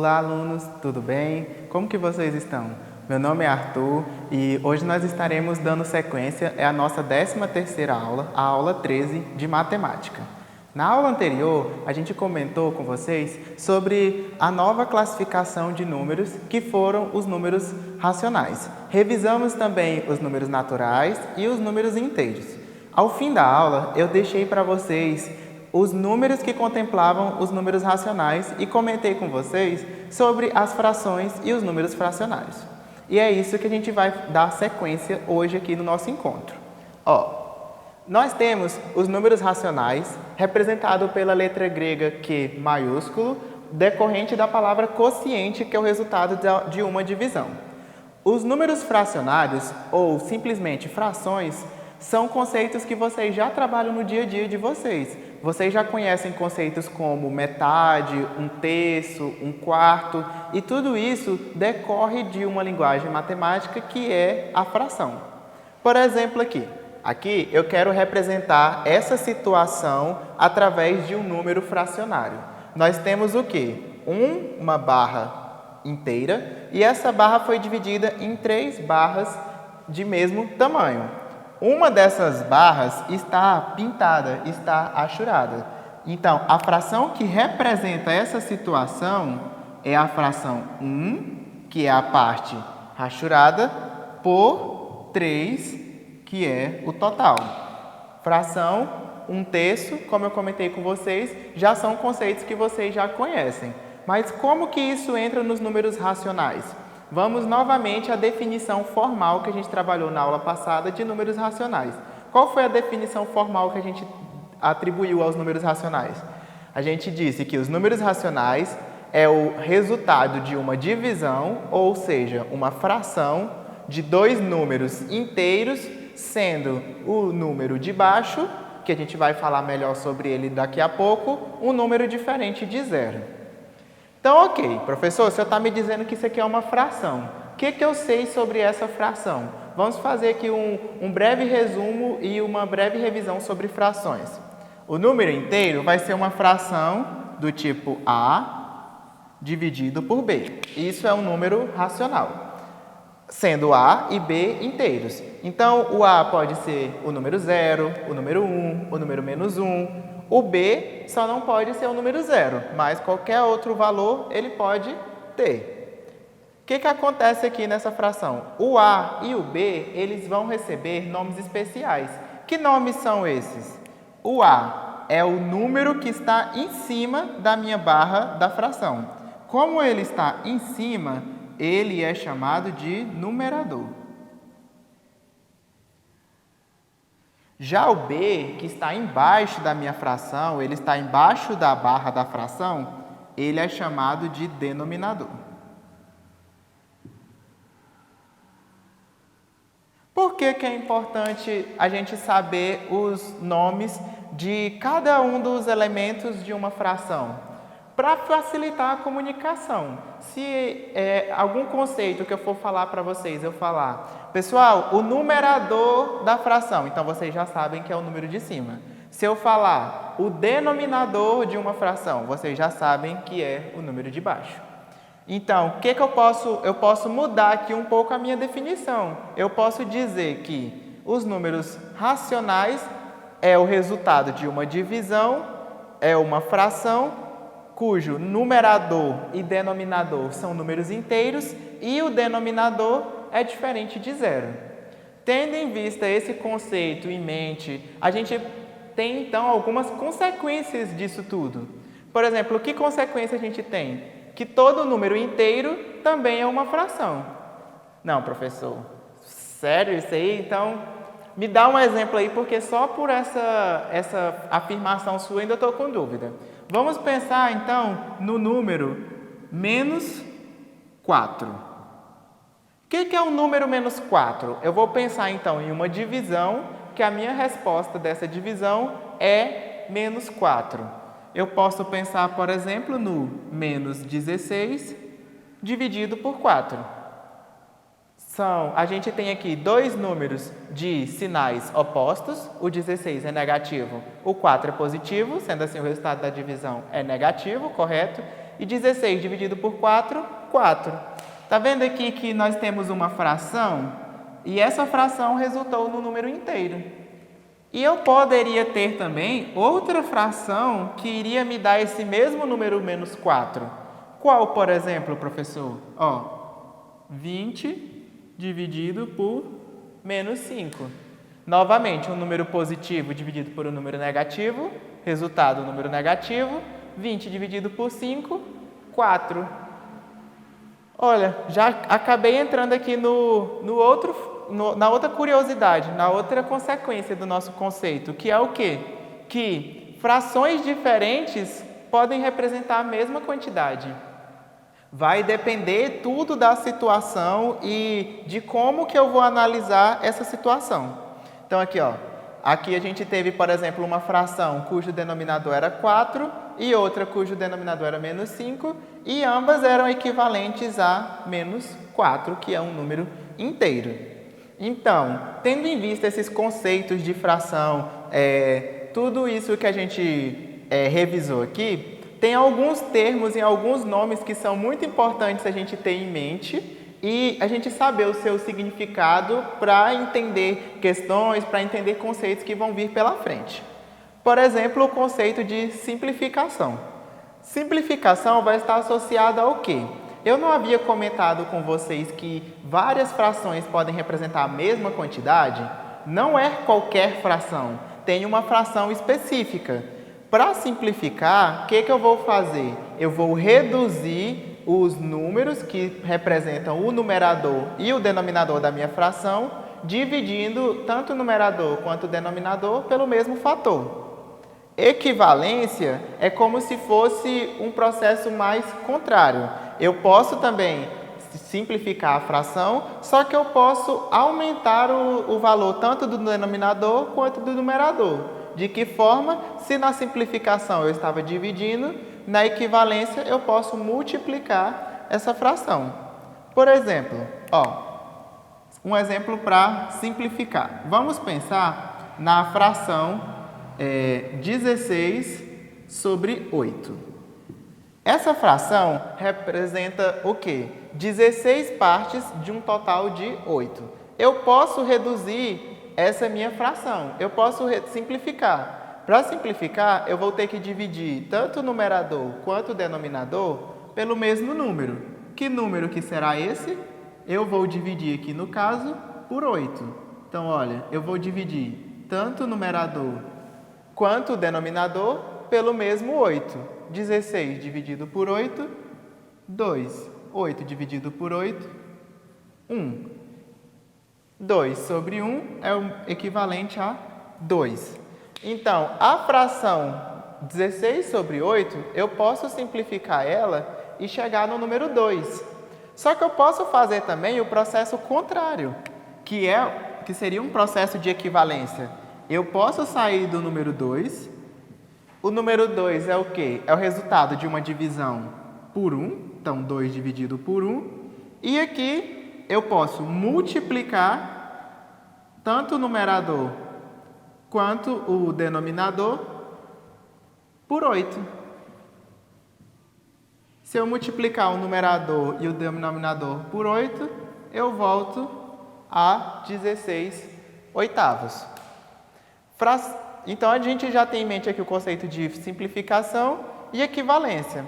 Olá, alunos, tudo bem? Como que vocês estão? Meu nome é Arthur e hoje nós estaremos dando sequência à nossa 13ª aula, a aula 13 de matemática. Na aula anterior, a gente comentou com vocês sobre a nova classificação de números, que foram os números racionais. Revisamos também os números naturais e os números inteiros. Ao fim da aula, eu deixei para vocês os números que contemplavam os números racionais e comentei com vocês sobre as frações e os números fracionários. E é isso que a gente vai dar sequência hoje aqui no nosso encontro. Nós temos os números racionais, representado pela letra grega Q maiúsculo, decorrente da palavra quociente, que é o resultado de uma divisão. Os números fracionários, ou simplesmente frações, são conceitos que vocês já trabalham no dia a dia de vocês. Vocês já conhecem conceitos como metade, um terço, um quarto, e tudo isso decorre de uma linguagem matemática que é a fração. Por exemplo, aqui eu quero representar essa situação através de um número fracionário. Nós temos o quê? Uma barra inteira, e essa barra foi dividida em 3 barras de mesmo tamanho. Uma dessas barras está pintada, está hachurada. Então, a fração que representa essa situação é a fração 1, que é a parte hachurada, por 3, que é o total. Fração, 1/3, como eu comentei com vocês, já são conceitos que vocês já conhecem. Mas como que isso entra nos números racionais? Vamos novamente à definição formal que a gente trabalhou na aula passada de números racionais. Qual foi a definição formal que a gente atribuiu aos números racionais? A gente disse que os números racionais é o resultado de uma divisão, ou seja, uma fração de 2 números inteiros, sendo o número de baixo, que a gente vai falar melhor sobre ele daqui a pouco, um número diferente de 0. Então, ok, professor, o senhor está me dizendo que isso aqui é uma fração. O que eu sei sobre essa fração? Vamos fazer aqui um breve resumo e uma breve revisão sobre frações. O número inteiro vai ser uma fração do tipo A dividido por B. Isso é um número racional, sendo A e B inteiros. Então, o A pode ser o número 0, o número 1, o número menos 1. O B só não pode ser o número 0, mas qualquer outro valor ele pode ter. O que acontece aqui nessa fração? O A e o B, eles vão receber nomes especiais. Que nomes são esses? O A é o número que está em cima da minha barra da fração. Como ele está em cima, ele é chamado de numerador. Já o B, que está embaixo da minha fração, ele está embaixo da barra da fração, ele é chamado de denominador. Por que é importante a gente saber os nomes de cada um dos elementos de uma fração? Para facilitar a comunicação. Se algum conceito que eu for falar para vocês, eu falar, pessoal, o numerador da fração, então vocês já sabem que é o número de cima. Se eu falar o denominador de uma fração, vocês já sabem que é o número de baixo. Então, o que eu posso mudar aqui um pouco a minha definição. Eu posso dizer que os números racionais é o resultado de uma divisão, é uma fração, cujo numerador e denominador são números inteiros e o denominador é diferente de 0. Tendo em vista esse conceito em mente, a gente tem então algumas consequências disso tudo. Por exemplo, que consequência a gente tem? Que todo número inteiro também é uma fração. Não, professor, sério isso aí? Então, me dá um exemplo aí, porque só por essa afirmação sua ainda estou com dúvida. Vamos pensar, então, no número menos 4. O que é o número menos 4? Eu vou pensar, então, em uma divisão, que a minha resposta dessa divisão é menos 4. Eu posso pensar, por exemplo, no menos 16 dividido por 4. A gente tem aqui 2 números de sinais opostos, o 16 é negativo, o 4 é positivo, sendo assim o resultado da divisão é negativo, correto? E 16 dividido por 4, 4. Está vendo aqui que nós temos uma fração e essa fração resultou no número inteiro. E eu poderia ter também outra fração que iria me dar esse mesmo número menos 4. Qual, por exemplo, professor? 20 dividido por menos 5. Novamente, um número positivo dividido por um número negativo, resultado, número negativo. 20 dividido por 5, 4. Olha, já acabei entrando aqui na outra curiosidade, na outra consequência do nosso conceito, que é o quê? Que frações diferentes podem representar a mesma quantidade. Vai depender tudo da situação e de como que eu vou analisar essa situação. Então, aqui a gente teve, por exemplo, uma fração cujo denominador era 4 e outra cujo denominador era menos 5, e ambas eram equivalentes a menos 4, que é um número inteiro. Então, tendo em vista esses conceitos de fração, tudo isso que a gente revisou aqui, tem alguns termos e alguns nomes que são muito importantes a gente ter em mente e a gente saber o seu significado para entender questões, para entender conceitos que vão vir pela frente. Por exemplo, o conceito de simplificação. Simplificação vai estar associada ao quê? Eu não havia comentado com vocês que várias frações podem representar a mesma quantidade? Não é qualquer fração, tem uma fração específica. Para simplificar, o que eu vou fazer? Eu vou reduzir os números que representam o numerador e o denominador da minha fração, dividindo tanto o numerador quanto o denominador pelo mesmo fator. Equivalência é como se fosse um processo mais contrário. Eu posso também simplificar a fração, só que eu posso aumentar o valor tanto do denominador quanto do numerador. De que forma? Se na simplificação eu estava dividindo, na equivalência eu posso multiplicar essa fração. Por exemplo, um exemplo para simplificar. Vamos pensar na fração 16 sobre 8. Essa fração representa o quê? 16 partes de um total de 8. Eu posso reduzir essa minha fração, eu posso simplificar. Para simplificar, eu vou ter que dividir tanto o numerador quanto o denominador pelo mesmo número. Que número que será esse? Eu vou dividir aqui, no caso, por 8. Então, olha, eu vou dividir tanto o numerador quanto o denominador pelo mesmo 8. 16 dividido por 8, 2. 8 dividido por 8, 1. 2 sobre 1 é o equivalente a 2. Então, a fração 16 sobre 8, eu posso simplificar ela e chegar no número 2. Só que eu posso fazer também o processo contrário, que seria um processo de equivalência. Eu posso sair do número 2. O número 2 é o quê? É o resultado de uma divisão por 1. Então, 2 dividido por 1. E aqui eu posso multiplicar tanto o numerador quanto o denominador por 8. Se eu multiplicar o numerador e o denominador por 8, eu volto a 16 oitavos. Então, a gente já tem em mente aqui o conceito de simplificação e equivalência.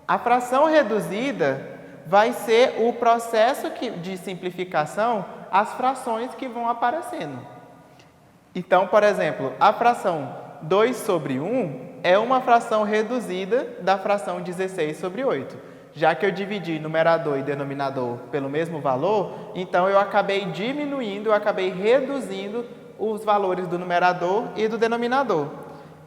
A fração reduzida vai ser o processo de simplificação às frações que vão aparecendo. Então, por exemplo, a fração 2 sobre 1 é uma fração reduzida da fração 16 sobre 8. Já que eu dividi numerador e denominador pelo mesmo valor, então eu acabei diminuindo, eu acabei reduzindo os valores do numerador e do denominador.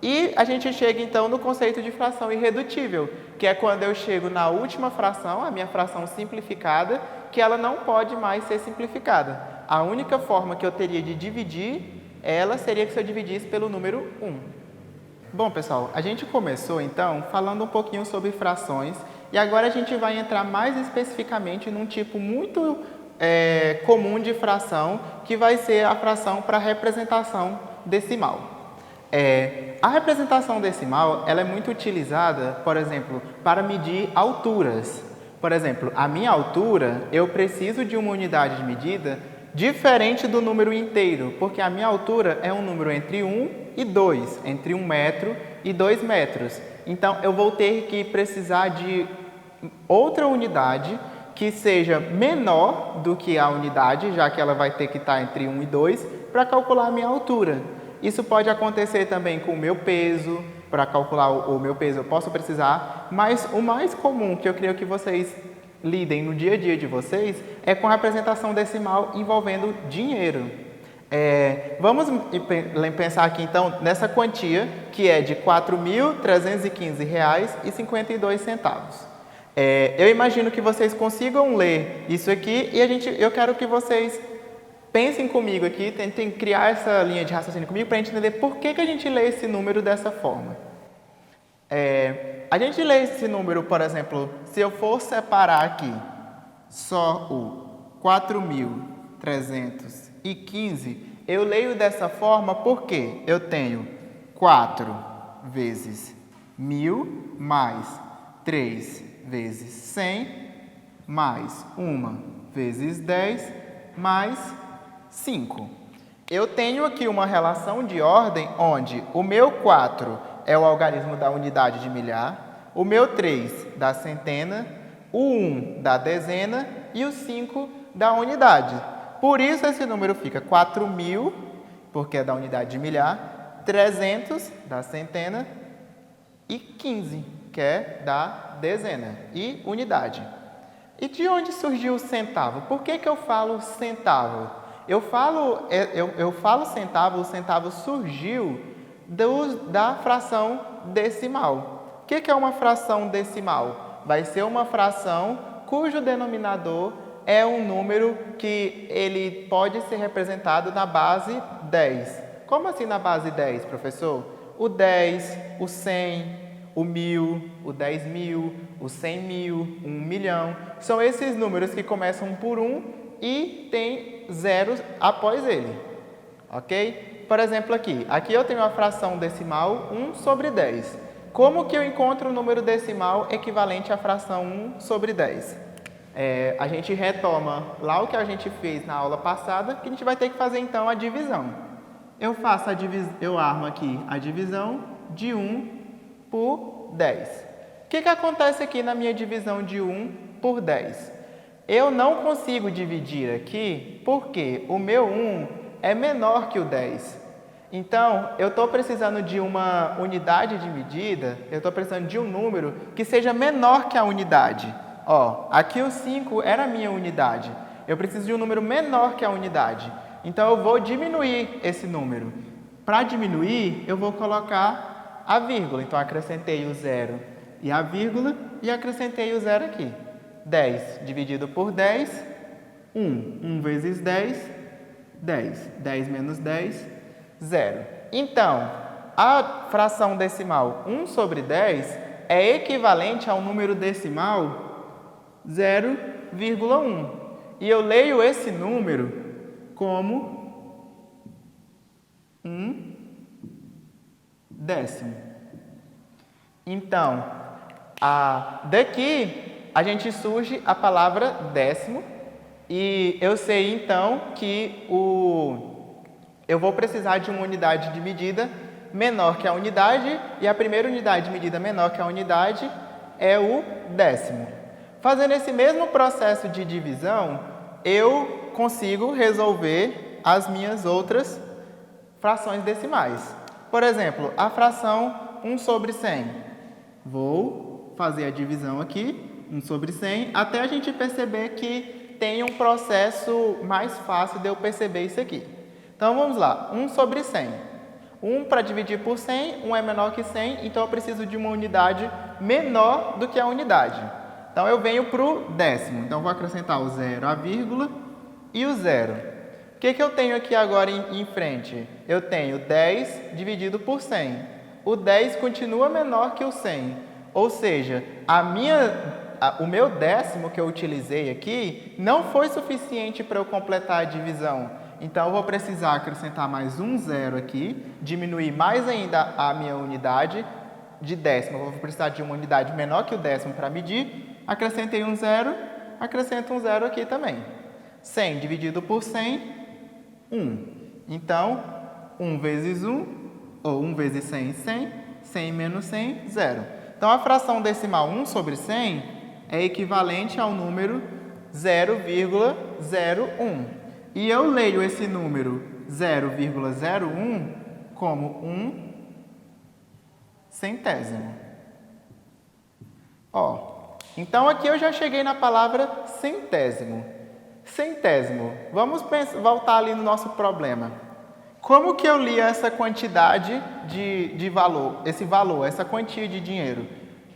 E a gente chega então no conceito de fração irredutível, que é quando eu chego na última fração, a minha fração simplificada, que ela não pode mais ser simplificada. A única forma que eu teria de dividir ela seria que se eu dividisse pelo número 1. Bom, pessoal, a gente começou então falando um pouquinho sobre frações e agora a gente vai entrar mais especificamente num tipo muito comum de fração, que vai ser a fração para representação decimal. A representação decimal ela é muito utilizada, por exemplo, para medir alturas. Por exemplo, a minha altura, eu preciso de uma unidade de medida diferente do número inteiro, porque a minha altura é um número entre 1 e 2, entre 1 metro e 2 metros. Então, eu vou ter que precisar de outra unidade que seja menor do que a unidade, já que ela vai ter que estar entre 1 e 2, para calcular a minha altura. Isso pode acontecer também com o meu peso. Para calcular o meu peso eu posso precisar, mas o mais comum que eu creio que vocês lidem no dia a dia de vocês é com a representação decimal envolvendo dinheiro. Vamos pensar aqui então nessa quantia que é de R$ 4.315,52. Eu imagino que vocês consigam ler isso aqui e eu quero que vocês pensem comigo aqui, tentem criar essa linha de raciocínio comigo para a gente entender por que a gente lê esse número dessa forma. A gente lê esse número, por exemplo, se eu for separar aqui só o 4.315, eu leio dessa forma porque eu tenho 4 vezes 1.000 mais 3 vezes 100 mais 1 vezes 10 mais 5. Eu tenho aqui uma relação de ordem onde o meu 4 é o algarismo da unidade de milhar, o meu 3 da centena, o 1 da dezena e o 5 da unidade. Por isso esse número fica 4.000, porque é da unidade de milhar, 300 da centena e 15, que é da dezena e unidade. E de onde surgiu o centavo? Por que eu falo centavo? Eu falo centavo, o centavo surgiu da fração decimal. O que é uma fração decimal? Vai ser uma fração cujo denominador é um número que ele pode ser representado na base 10. Como assim na base 10, professor? O 10, o 100, o 1.000, o 10.000, o 100.000, 1 milhão. São esses números que começam por 1 e tem zeros após ele. Ok? Por exemplo, aqui eu tenho a fração decimal 1 sobre 10. Como que eu encontro o número decimal equivalente à fração 1 sobre 10? A gente retoma lá o que a gente fez na aula passada, que a gente vai ter que fazer então a divisão. Eu armo aqui a divisão de 1 por 10. O que acontece aqui na minha divisão de 1 por 10? Eu não consigo dividir aqui porque o meu 1 é menor que o 10. Então, eu estou precisando de uma unidade de medida, eu estou precisando de um número que seja menor que a unidade. Aqui o 5 era a minha unidade. Eu preciso de um número menor que a unidade. Então, eu vou diminuir esse número. Para diminuir, eu vou colocar a vírgula. Então, acrescentei o 0 e a vírgula e acrescentei o 0 aqui. 10 dividido por 10, 1. 1 vezes 10, 10. 10 menos 10, 0. Então, a fração decimal 1 sobre 10 é equivalente ao número decimal 0,1. E eu leio esse número como 1 décimo. Então, daqui a gente surge a palavra décimo e eu sei então que eu vou precisar de uma unidade de medida menor que a unidade e a primeira unidade de medida menor que a unidade é o décimo. Fazendo esse mesmo processo de divisão, eu consigo resolver as minhas outras frações decimais. Por exemplo, a fração 1 sobre 100. Vou fazer a divisão aqui, 1 sobre 100, até a gente perceber que tem um processo mais fácil de eu perceber isso aqui. Então, vamos lá. 1 sobre 100. 1 para dividir por 100, 1 é menor que 100, então eu preciso de uma unidade menor do que a unidade. Então, eu venho para o décimo. Então, vou acrescentar o 0, a vírgula e o 0. O que eu tenho aqui agora em frente? Eu tenho 10 dividido por 100. O 10 continua menor que o 100. Ou seja, o meu décimo que eu utilizei aqui não foi suficiente para eu completar a divisão. Então, eu vou precisar acrescentar mais um zero aqui, diminuir mais ainda a minha unidade de décimo. Eu vou precisar de uma unidade menor que o décimo para medir. Acrescentei um zero, acrescento um zero aqui também. 100 dividido por 100, 1. Então, 1 vezes 1, ou 1 vezes 100, 100. 100 menos 100, 0. Então, a fração decimal 1 sobre 100 é equivalente ao número 0,01. E eu leio esse número 0,01 como 1 centésimo. Então, aqui eu já cheguei na palavra centésimo. Centésimo. Vamos voltar ali no nosso problema. Como que eu li essa quantidade de valor, essa quantia de dinheiro?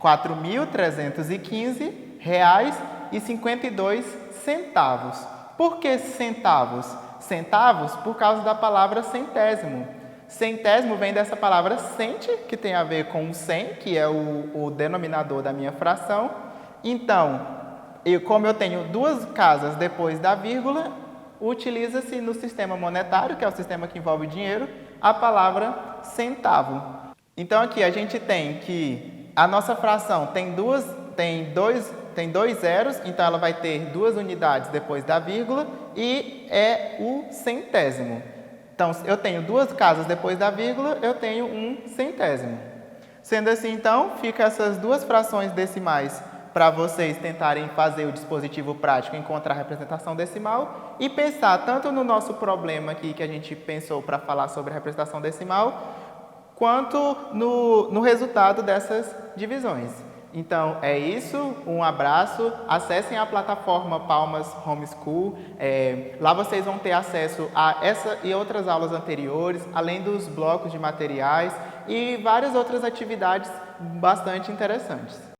R$ 4.315,52. Por que centavos? Centavos por causa da palavra centésimo. Centésimo vem dessa palavra cente, que tem a ver com o 100, que é o denominador da minha fração. Então, como eu tenho duas casas depois da vírgula, utiliza-se no sistema monetário, que é o sistema que envolve dinheiro, a palavra centavo. Então, aqui a gente tem que a nossa fração tem dois zeros, então ela vai ter duas unidades depois da vírgula e é o centésimo. Então, eu tenho duas casas depois da vírgula, eu tenho um centésimo. Sendo assim, então, fica essas duas frações decimais para vocês tentarem fazer o dispositivo prático, encontrar a representação decimal e pensar tanto no nosso problema aqui que a gente pensou para falar sobre a representação decimal, quanto no resultado dessas divisões. Então, é isso. Um abraço. Acessem a plataforma Palmas Homeschool. Lá vocês vão ter acesso a essa e outras aulas anteriores, além dos blocos de materiais e várias outras atividades bastante interessantes.